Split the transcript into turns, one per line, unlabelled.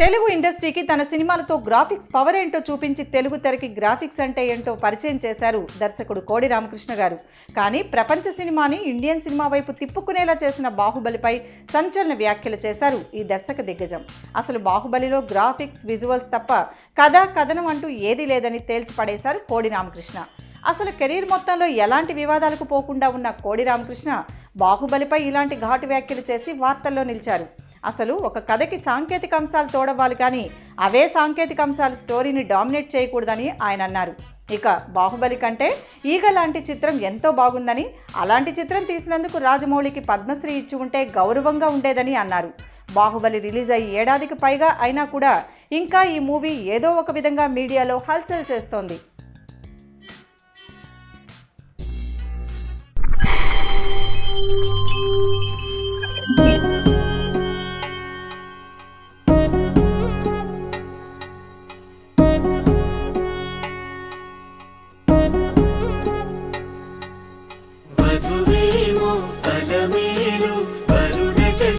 తెలుగు ఇండస్ట్రీకి తన సినిమాలతో గ్రాఫిక్స్ పవర్ ఏంటో చూపించి తెలుగు తెరకి గ్రాఫిక్స్ అంటే ఏంటో పరిచయం చేశారు దర్శకుడు కోడి రామకృష్ణ గారు. కానీ ప్రపంచ సినిమాని ఇండియన్ సినిమా వైపు తిప్పుకునేలా చేసిన బాహుబలిపై సంచలన వ్యాఖ్యలు చేశారు ఈ దర్శక దిగ్గజం. అసలు బాహుబలిలో గ్రాఫిక్స్, విజువల్స్ తప్ప కథ, కథనం అంటూ ఏదీ లేదని తేల్చి పడేశారు కోడి రామకృష్ణ. అసలు కెరీర్ మొత్తంలో ఎలాంటి వివాదాలకు పోకుండా ఉన్న కోడి రామకృష్ణ బాహుబలిపై ఇలాంటి ఘాటు వ్యాఖ్యలు చేసి వార్తల్లో నిలిచారు. అసలు ఒక కథకి సాంకేతిక అంశాలు తోడవ్వాలి, కానీ అవే సాంకేతిక అంశాలు స్టోరీని డామినేట్ చేయకూడదని ఆయన అన్నారు. ఇక బాహుబలి కంటే ఈగ లాంటి చిత్రం ఎంతో బాగుందని, అలాంటి చిత్రం తీసినందుకు రాజమౌళికి పద్మశ్రీ ఇచ్చి ఉంటే గౌరవంగా ఉండేదని అన్నారు. బాహుబలి రిలీజ్ అయ్యి ఏడాదికి పైగా అయినా కూడా ఇంకా ఈ మూవీ ఏదో ఒక విధంగా మీడియాలో హల్చల్ చేస్తోంది.
వధువేమో పదమే